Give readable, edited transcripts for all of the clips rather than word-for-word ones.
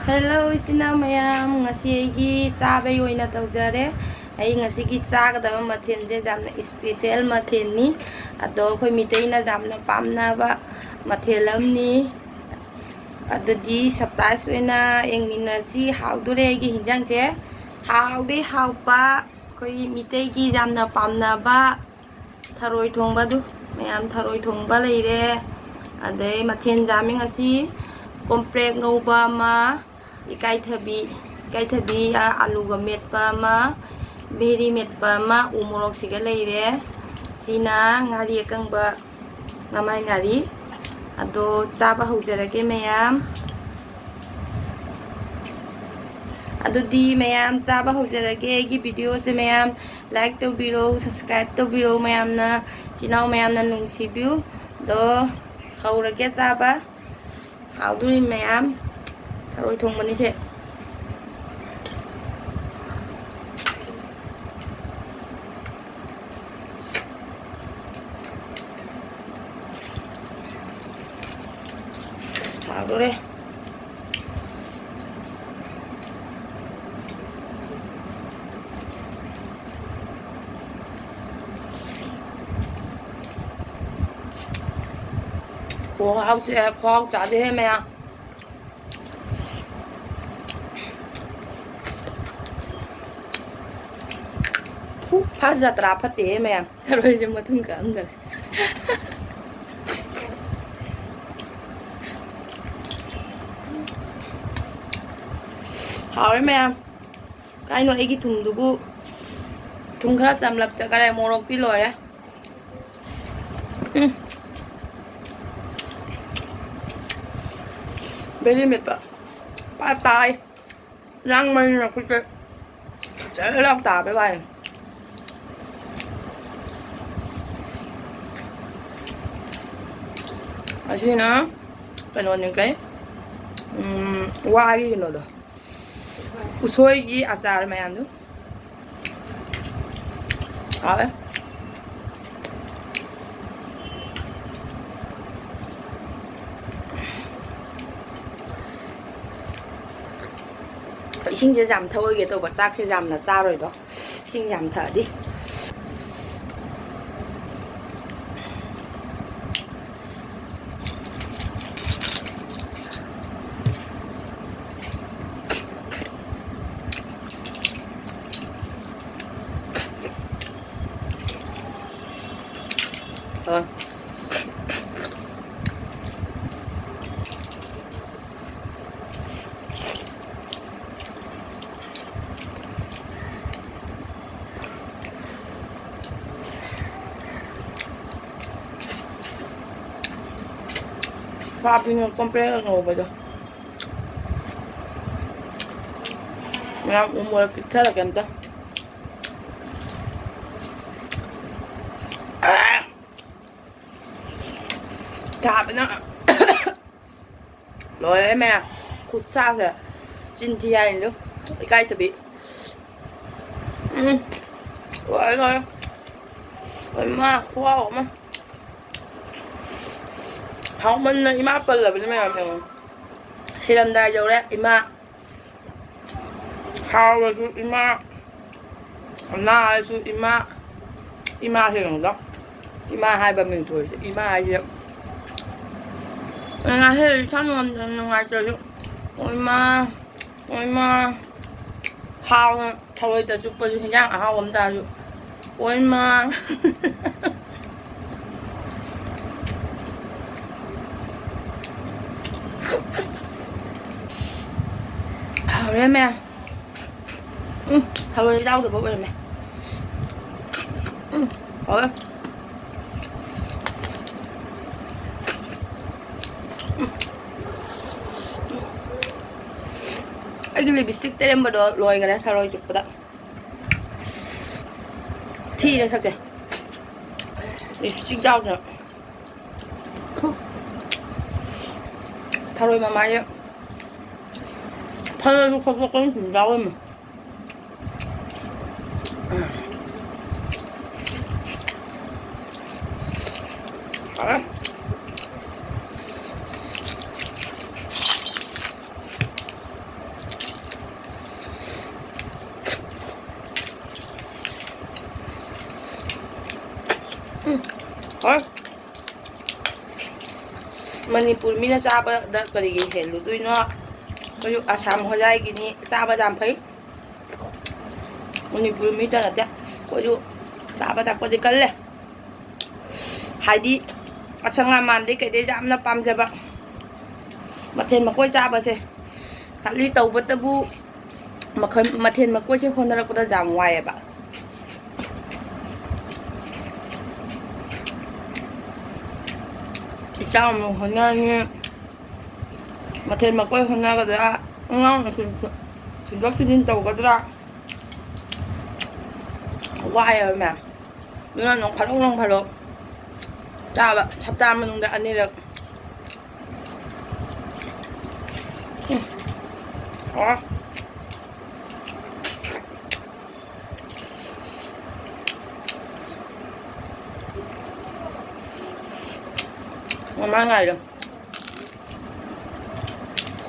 Hello isin mayam ngasi aigi chabai oina tawjare ai ngasi gi chagadaba mathen je jamna special mathen ni ado khoi mitei na jamna pamna ba mathel amni adudi surprise oina engminasi hawdore gi hinjang je hawde hawpa khoi mitei gi jamna pamna ba tharoi thongba du mayam tharoi thongba leire adai mathen jaming asi komprek ngauba ma ikai thabi alu ga metpa ma beri metpa ma umorok siga leire sina ngari akangba ngamai ngari ado chaba haujarage mayam adudi mayam chaba haujarage gi video se mayam like to biro subscribe to biro mayam na sinau mayam na nungsibiu do haurage chaba hawduri mayam tharoi thongmani se hawdure khoang sẽ khoang chả thế mẹ phát ra trà phát tế mẹ rồi cho mà thương cảm rồi hào đấy mẹ cái nội cái thùng đủ thùng khá chậm lập cho cái này một tí lồi đấy bên đi mệt ba tay răng mình là cái sẽ lọc tả với bài 아시나?เป็นวันหนึ่งไงว่าอีกหน่อยเด้ออุซอยกี่อาจารย์มาอย่างนู้เอาไปxin cho giảm thôi cái tôi bật ra khi giảm là ra rồi đó xin giảm thở đi rồi Papi compré el nuevo yo. Mira, un buen que la canta. Chạp nó. Rồi đấy mẹ, khút xa rồi. Xin chi hay nữa. Cái cây sẽ bị. Rồi rồi. Rồi mà khoa hổ mà. Không mình ima pel là bên mẹ mình xem làm đai vô đấy ima hao là chú ima na là chú ima thì không đó ima 2-3 tuổi ima ai vậy ngày thì sáng ngon ngày trời ima hao thầu ấy ta super chú nhang hao ông ta chú ima rồi mẹ thôi đau được bố rồi mẹ rồi cái lipstick tên em bắt đầu lôi cái này sao rồi chụp đó thi đây sao vậy lipstick đau nữa thôi rồi mà mai á 하나도 컵석은 준다고 아 Manipur ꯃꯤꯅ ꯆꯥꯕꯗ ꯀꯔꯤꯒꯤ ꯍꯦꯜꯂꯨꯗꯣꯏꯅꯣ ꯑꯩꯈꯣꯏꯁꯨ ꯑꯁꯥꯝ ꯍꯣꯖꯥꯏꯒꯤꯅꯤ ꯆꯥꯕ ꯌꯥꯝ ꯐꯩ ꯃꯅꯤꯄꯨꯔ ꯃꯤꯇ ꯅꯠꯇꯦ ꯑꯩꯈꯣꯏꯁꯨ ꯆꯥꯕ ꯊꯛꯄꯗꯤ ꯀꯜꯂꯦ ꯍꯥꯏꯗꯤ ꯑꯁꯪ ꯑꯃꯥꯟꯗꯩ ꯀꯩꯗꯩ ꯌꯥꯝꯅ ꯄꯥꯝꯖꯕ ꯃꯊꯦꯜ ꯃꯀꯣꯏ ꯆꯥꯕꯁꯦ ꯈꯜꯂꯤ ꯇꯧꯕꯇꯕꯨ ꯃꯊꯦꯜ ꯃꯀꯣꯏꯁꯦ ꯍꯣꯠꯅꯔꯛꯄꯗ ꯌꯥꯝ ꯋꯥꯏꯑꯦꯕ ꯏꯆꯥ ꯑꯃꯨꯛ ꯍꯣꯠꯅꯔꯅꯤ ꯃꯊꯦꯜ ꯃꯀꯣꯏ ꯍꯣꯠꯅꯒꯗ꯭ꯔꯥ ꯑꯉꯥꯡ ꯊꯤꯟꯗꯣꯛ ꯊꯤꯟꯖꯤꯟ ꯇꯧꯒꯗ꯭ꯔꯥ ꯋꯥꯏꯑꯦꯕ ꯃꯌꯥꯝ ꯑꯗꯨꯅ ꯅꯣꯡ ꯐꯥꯗꯣꯛ ꯆꯥꯕ ꯍꯞꯇꯥ ꯃꯅꯨꯡꯗ ꯑꯅꯤꯔꯛ mama ngày rồi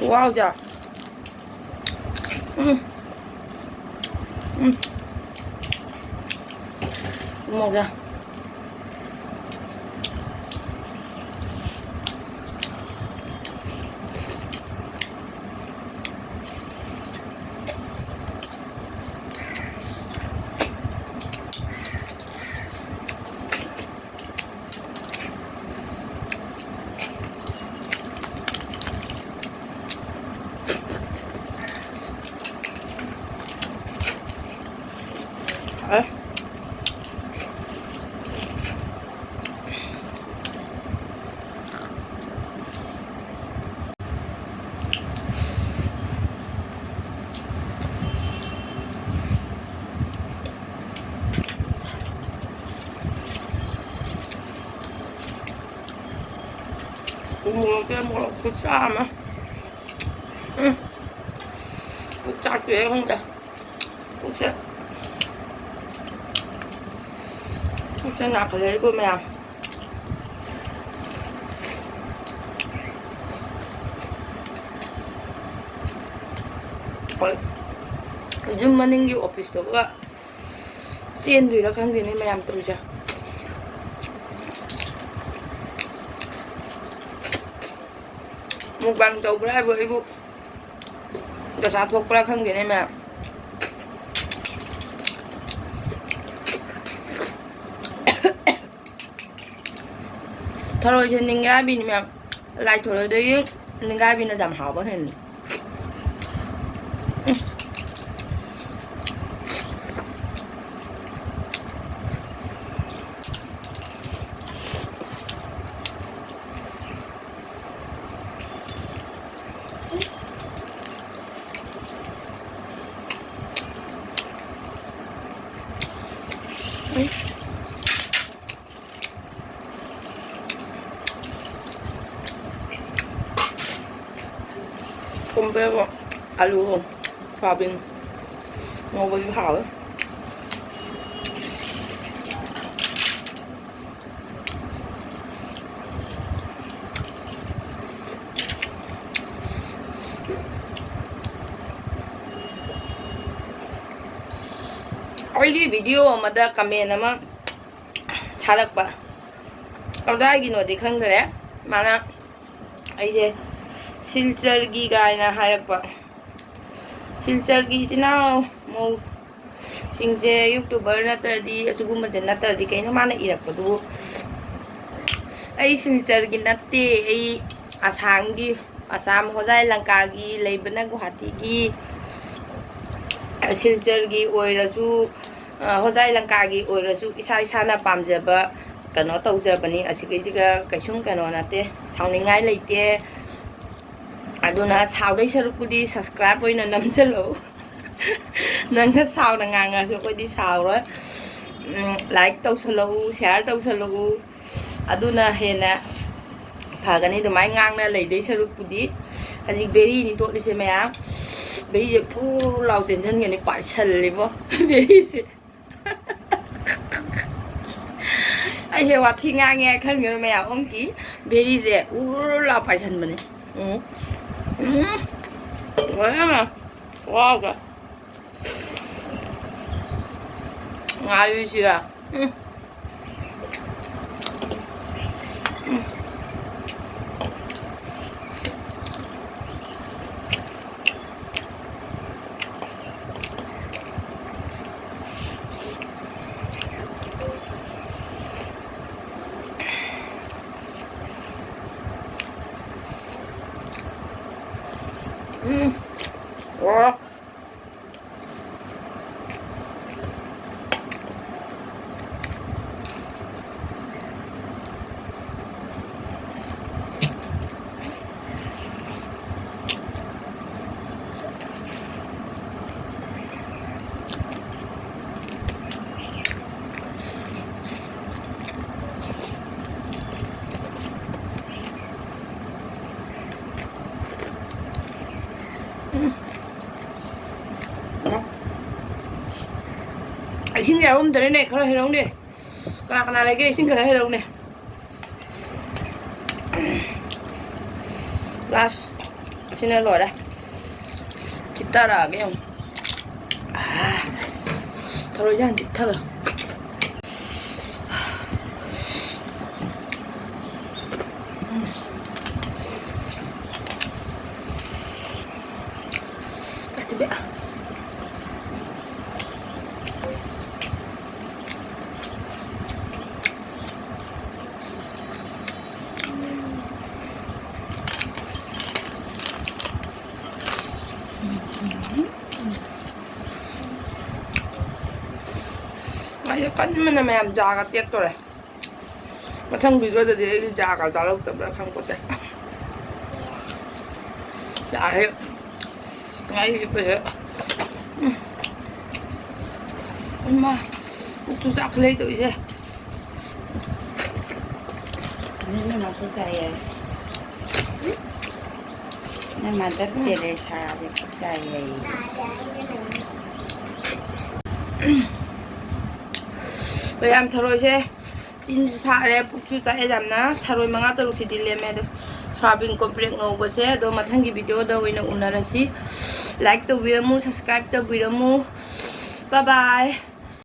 wow chưa một ra Đấy. Một phút xa mà phút xa chuyện không được phút xa sẽ nạp vào đấy của mèo 줌 만능기 오피스가 CN도이라 강되네 mèo tôi chưa một bằng tàu ra với vụ cho sao thuộc ra không 되네 mèo thôi cho nên cái bên mà lại thôi đấy nên cái bên nó giảm hảo bao hình ôm 빼고 알루 소야빈 먹어보기 하고 ꯑꯩꯒꯤ video ꯑꯃꯗ ꯀꯃꯦꯟ ꯑꯃ ꯊꯥꯔꯛꯄ ꯀꯗꯥꯏꯒꯤꯅꯣꯗꯤ ꯈꯪꯗ꯭ꯔꯦ ꯃꯥꯅ ꯑꯩꯁꯦ ꯁꯤꯜꯆꯔꯒꯤ ꯒꯥꯏꯅ ꯍꯥꯏꯔꯛꯄ ꯁꯤꯜꯆꯔꯒꯤ ꯏꯆꯤꯟ ꯏꯅꯥꯎ ꯃꯧꯁꯤꯡꯁꯦ ꯌꯨꯇꯨꯕꯔ ꯅꯠꯇ꯭ꯔꯗꯤ ꯑꯁꯤꯒꯨꯝꯕꯁꯦ ꯅꯠꯇ꯭ꯔꯗꯤ ꯀꯩꯅꯣ ꯃꯥꯅ ꯏꯔꯛꯄꯗꯨꯕꯨ ꯑꯩ ꯁꯤꯜꯆꯔꯒꯤ ꯅꯠꯇꯦ ꯑꯩ ꯑꯁꯥꯝꯒꯤ ꯑꯁꯥꯝ ꯍꯣꯖꯥꯏ ꯂꯪꯀꯥꯒꯤ ꯂꯩꯕꯅ ꯒꯨꯋꯥꯍꯥꯇꯤꯒꯤ ꯁꯤꯜꯆꯔꯒꯤ ꯑꯣꯏꯔꯁꯨ ꯍꯣꯖꯥꯏ ꯂꯪꯀꯥꯒꯤ ꯑꯣꯏꯔꯁꯨ ꯏꯁꯥꯅ ꯄꯥꯝꯖꯕ ꯀꯩꯅꯣ ꯇꯧꯖꯕꯅꯤ ꯑꯁꯤꯒꯩꯁꯤꯒ ꯀꯩꯁꯨꯝ ꯀꯩꯅꯣ ꯅꯠꯇꯦ ꯁꯥꯎꯅꯤꯡꯉꯥꯏ ꯂꯩꯇꯦ ꯑꯗꯨꯅ ꯁꯥꯎꯗꯩ ꯁꯔꯨꯛꯄꯨꯗꯤ ꯁꯕꯁꯀ꯭ꯔꯥꯏꯕ ꯑꯣꯏꯅ ꯅꯝꯁꯤꯜꯂꯛꯎ ꯅꯪꯅ ꯁꯥꯎꯅ ꯉꯥꯡꯉꯁꯨ ꯑꯩꯈꯣꯏꯗꯤ ꯁꯥꯎꯔꯣꯏ ꯂꯥꯏꯛ ꯇꯧꯁꯜꯂꯛꯎ ꯁꯤꯌꯥꯔ ꯇꯧꯁꯜꯂꯛꯎ ꯑꯗꯨꯅ ꯍꯦꯟꯅ ꯐꯒꯅꯤ ꯑꯗꯨꯃꯥꯏꯅ ꯉꯥꯡꯅ ꯂꯩꯗꯩ ꯁꯔꯨꯛꯄꯨꯗꯤ ꯍꯧꯖꯤꯛ ꯕꯦꯔꯤꯅꯤ ꯇꯣꯠꯂꯤꯁꯦ ꯃꯌꯥꯝ ꯕꯦꯔꯤꯁꯦ ꯐꯨ ꯂꯥꯎ ꯆꯦꯟꯁꯤꯟꯒꯅꯤ ꯄꯥꯏꯁꯜꯂꯤꯕꯣ ꯕꯦꯔꯤꯁꯦ ꯑꯩꯁꯦ ꯋꯥꯊꯤ ꯉꯥꯡꯉꯦ ꯈꯟꯒꯅꯨ ꯃꯌꯥꯝ ꯑꯃꯨꯛꯀꯤ ꯕꯦꯔꯤꯁꯦ ꯎꯔ ꯂꯥꯎ ꯄꯥꯏꯁꯟꯕꯅꯦ ꯋꯥꯎꯒ ꯉꯥꯔꯤꯁꯤꯒ โอ้ไอชิ้นใหญ่ผมจะได้เนี่ยเขาให้ลงดิกระนาอะไรก็ไอชิ้นก็ให้ลงเนี่ยlastชิ้นอร่อยเลยจิตตาระก็ยังทารยันจิตตาระกัดเบะ아니 깐만 하면 자가 떼더래. 마찬 비교도 내일 자가 잘못 때문에 간 거대. 자해. 아이 그래. 엄마 국수 싹 lấy tụi chứ. Nhưng mà tôi chạy nhưng mà rất tiền để xả thì tôi chạy 왜냐면 타로이제 진주사래 북주사에 잡나 타로이 망아도록 디딜레메도 샤빙 컴플렉 ngồi 도 마탕기 비디오도 오이나 우나라시 like 또 위라무 subscribe 또 위라무 bye bye